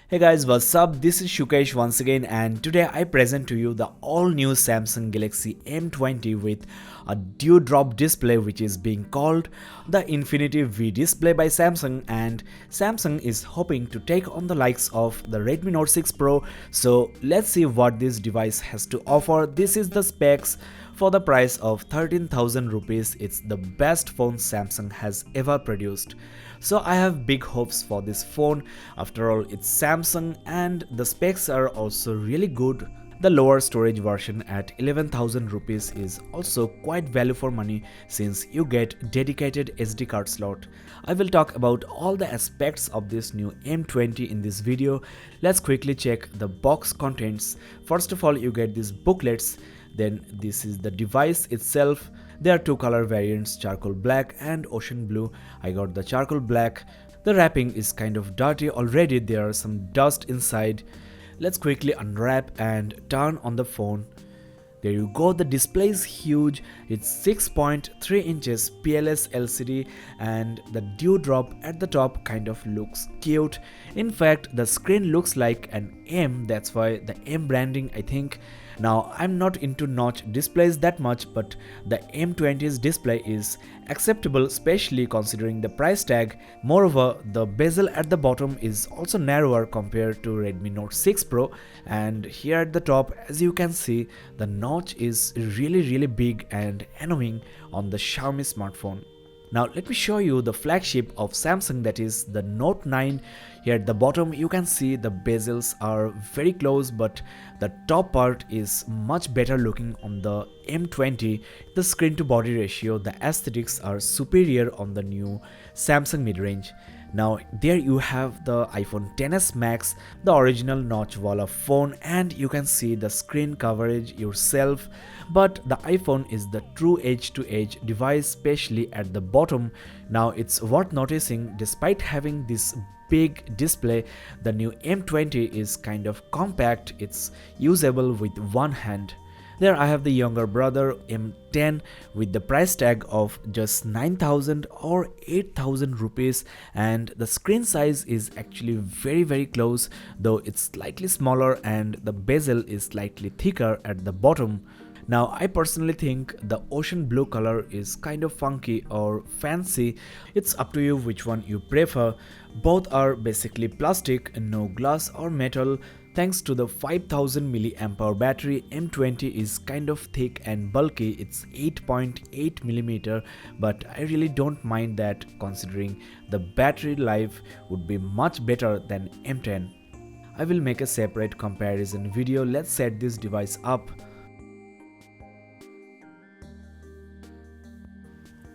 Hey guys, what's up? This is Shukesh once again, and today I present to you the all-new Samsung Galaxy M20 with a dewdrop display which is being called the Infinity V display by Samsung, and Samsung is hoping to take on the likes of the Redmi Note 6 Pro. So let's see what this device has to offer. This is the specs. For the price of 13,000 rupees, it's the best phone Samsung has ever produced. So I have big hopes for this phone. After all, it's Samsung and the specs are also really good. The lower storage version at 11,000 rupees is also quite value for money since you get dedicated SD card slot. I will talk about all the aspects of this new M20 in this video. Let's quickly check the box contents. First of all, you get these booklets. Then this is the device itself. There are two color variants, charcoal black and ocean blue. I got the charcoal black. The wrapping is kind of dirty already. There are some dust inside. Let's quickly unwrap and turn on the phone. There you go, the display is huge. It's 6.3 inches PLS LCD and the dewdrop at the top kind of looks cute. In fact, the screen looks like an M, that's why the M branding I think. Now I'm not into notch displays that much, but the M20's display is acceptable, especially considering the price tag. Moreover, the bezel at the bottom is also narrower compared to Redmi Note 6 Pro, and here at the top, as you can see, the notch is really big and annoying on the Xiaomi smartphone. Now let me show you the flagship of Samsung, that is the Note 9. Here at the bottom you can see the bezels are very close, but the top part is much better looking on the M20. The screen to body ratio, the aesthetics are superior on the new Samsung mid-range. Now there you have the iPhone XS Max, the original notch wall of phone, and you can see the screen coverage yourself. But the iPhone is the true edge-to-edge device, especially at the bottom. Now it's worth noticing, despite having this big display, the new M20 is kind of compact. It's usable with one hand. There I have the younger brother M10 with the price tag of just 9,000 or 8,000 rupees, and the screen size is actually very close, though it's slightly smaller and the bezel is slightly thicker at the bottom. Now I personally think the ocean blue color is kind of funky or fancy. It's up to you which one you prefer. Both are basically plastic, no glass or metal. Thanks to the 5000 mAh battery, M20 is kind of thick and bulky. It's 8.8mm, but I really don't mind that considering the battery life would be much better than M10. I will make a separate comparison video. Let's set this device up.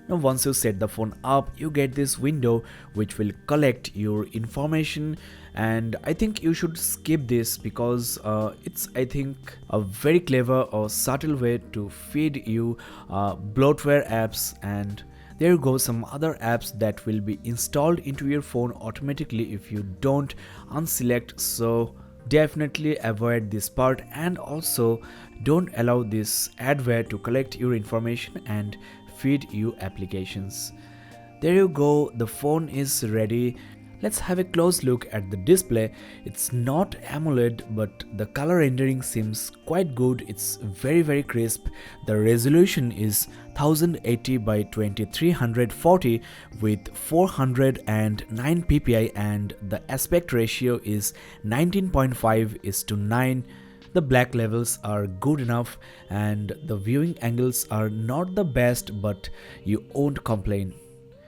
Now once you set the phone up, you get this window which will collect your information, and I think you should skip this because it's I think a very clever or subtle way to feed you bloatware apps, and there go some other apps that will be installed into your phone automatically if you don't unselect. So definitely avoid this part, and also don't allow this adware to collect your information and feed you applications. There you go, the phone is ready. Let's have a close look at the display. It's not AMOLED, but the color rendering seems quite good. It's very crisp. The resolution is 1080 by 2340 with 409 ppi, and the aspect ratio is 19.5:9. The black levels are good enough and the viewing angles are not the best, but you won't complain.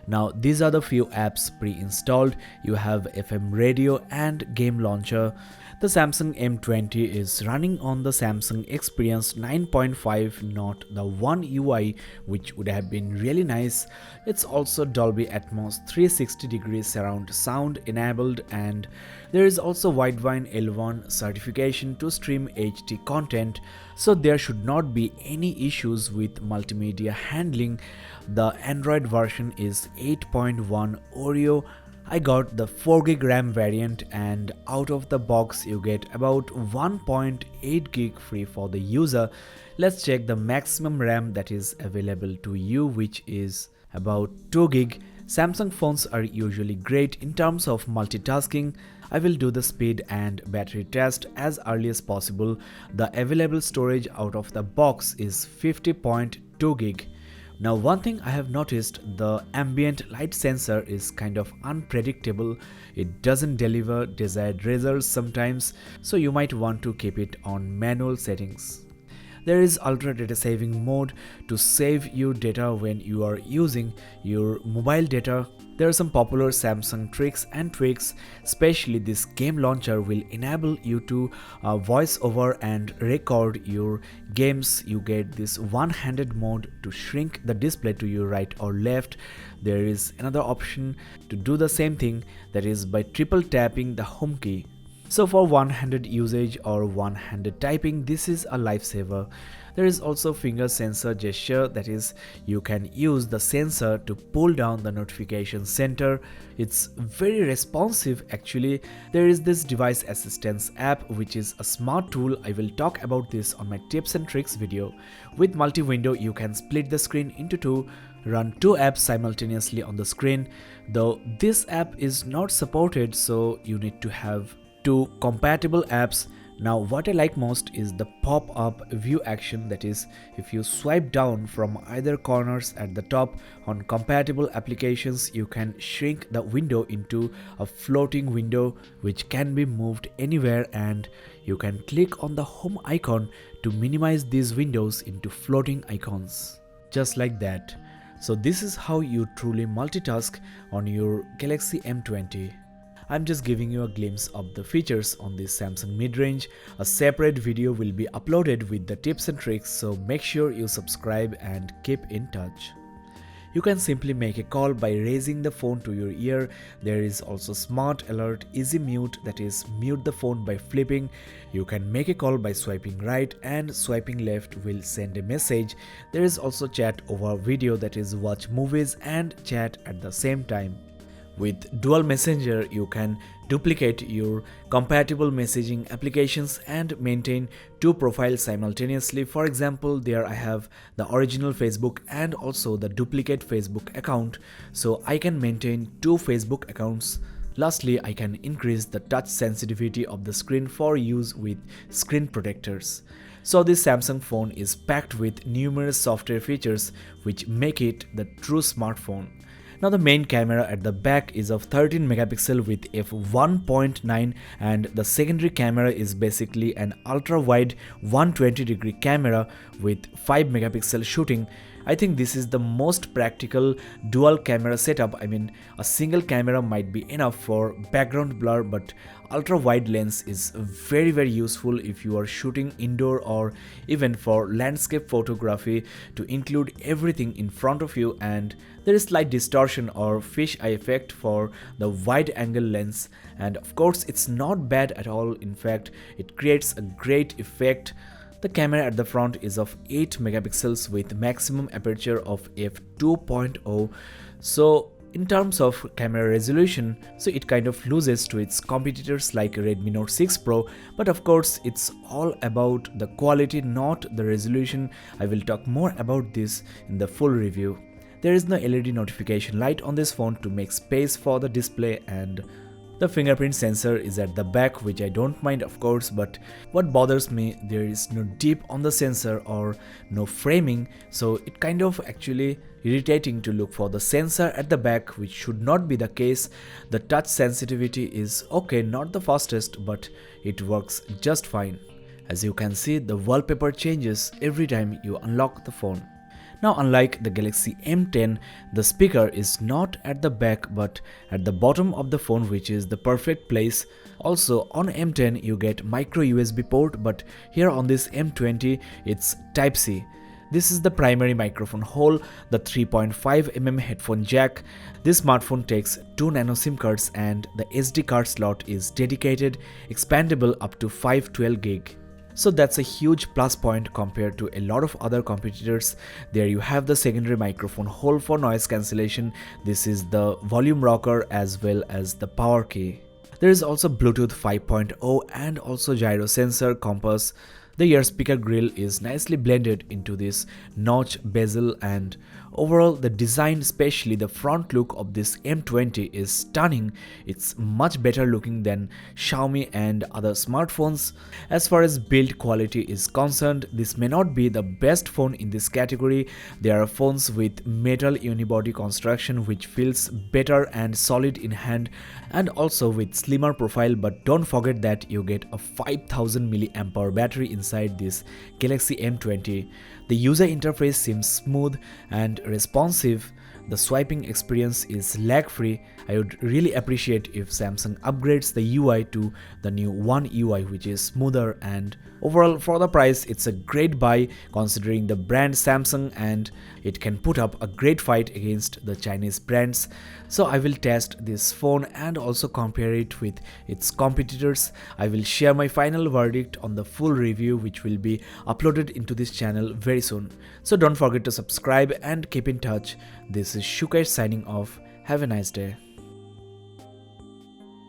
Now these are the few apps pre-installed. You have FM radio and game launcher. The Samsung M20 is running on the Samsung Experience 9.5, not the One UI, which would have been really nice. It's also Dolby Atmos 360-degree surround sound enabled, and there is also Widevine L1 certification to stream HD content, so there should not be any issues with multimedia handling. The Android version is 8.1 Oreo. I got the 4GB RAM variant, and out of the box you get about 1.8GB free for the user. Let's check the maximum RAM that is available to you, which is about 2GB. Samsung phones are usually great in terms of multitasking. I will do the speed and battery test as early as possible. The available storage out of the box is 50.2 gig. Now one thing I have noticed, the ambient light sensor is kind of unpredictable. It doesn't deliver desired results sometimes, so you might want to keep it on manual settings. There is ultra data saving mode to save your data when you are using your mobile data. There are some popular Samsung tricks and tweaks, especially this game launcher will enable you to voice over and record your games. You get this one-handed mode to shrink the display to your right or left. There is another option to do the same thing, that is by triple tapping the home key. So for one-handed usage or one-handed typing, this is a lifesaver. There is also finger sensor gesture, that is you can use the sensor to pull down the notification center. It's very responsive actually. There is this device assistance app which is a smart tool. I will talk about this on my tips and tricks video. With multi-window you can split the screen into two, run two apps simultaneously on the screen. Though this app is not supported, so you need to have two compatible apps. Now what I like most is the pop-up view action, that is if you swipe down from either corners at the top on compatible applications, you can shrink the window into a floating window which can be moved anywhere, and you can click on the home icon to minimize these windows into floating icons, just like that. So this is how you truly multitask on your Galaxy M20. I'm just giving you a glimpse of the features on this Samsung mid-range. A separate video will be uploaded with the tips and tricks, so make sure you subscribe and keep in touch. You can simply make a call by raising the phone to your ear. There is also Smart Alert Easy Mute, that is mute the phone by flipping. You can make a call by swiping right, and swiping left will send a message. There is also chat over video, that is watch movies and chat at the same time. With Dual Messenger, you can duplicate your compatible messaging applications and maintain two profiles simultaneously. For example, there I have the original Facebook and also the duplicate Facebook account, so I can maintain two Facebook accounts. Lastly, I can increase the touch sensitivity of the screen for use with screen protectors. So this Samsung phone is packed with numerous software features which make it the true smartphone. Now the main camera at the back is of 13 megapixel with f1.9, and the secondary camera is basically an ultra-wide 120-degree camera with 5 megapixel shooting. I think this is the most practical dual camera setup. I mean, a single camera might be enough for background blur, but ultra wide lens is very useful if you are shooting indoor or even for landscape photography, to include everything in front of you. And there is slight distortion or fish eye effect for the wide angle lens, and of course it's not bad at all. In fact, it creates a great effect. The camera at the front is of 8 megapixels with maximum aperture of f2.0. So in terms of camera resolution, so it kind of loses to its competitors like Redmi Note 6 Pro, but of course it's all about the quality, not the resolution. I will talk more about this in the full review. There is no LED notification light on this phone to make space for the display, and the fingerprint sensor is at the back, which I don't mind of course, but what bothers me, there is no dip on the sensor or no framing, so it kind of actually irritating to look for the sensor at the back, which should not be the case. The touch sensitivity is okay, not the fastest, but it works just fine. As you can see, the wallpaper changes every time you unlock the phone. Now unlike the Galaxy M10, the speaker is not at the back but at the bottom of the phone, which is the perfect place. Also on M10 you get micro USB port, but here on this M20 it's Type-C. This is the primary microphone hole, the 3.5mm headphone jack. This smartphone takes 2 nano SIM cards and the SD card slot is dedicated, expandable up to 512 gig. So that's a huge plus point compared to a lot of other competitors. There you have the secondary microphone hole for noise cancellation. This is the volume rocker as well as the power key. There is also Bluetooth 5.0 and also gyro sensor, compass. The ear speaker grill is nicely blended into this notch bezel, and Overall, the design, especially the front look of this M20 is stunning. It's much better looking than Xiaomi and other smartphones. As far as build quality is concerned, this may not be the best phone in this category. There are phones with metal unibody construction which feels better and solid in hand, and also with slimmer profile, but don't forget that you get a 5000 mAh battery inside this Galaxy M20. The user interface seems smooth and responsive. The swiping experience is lag-free. I would really appreciate if Samsung upgrades the UI to the new One UI, which is smoother, and overall for the price it's a great buy considering the brand Samsung, and it can put up a great fight against the Chinese brands. So I will test this phone and also compare it with its competitors. I will share my final verdict on the full review, which will be uploaded into this channel very soon. So don't forget to subscribe and keep in touch. This is Shukesh signing off. Have a nice day.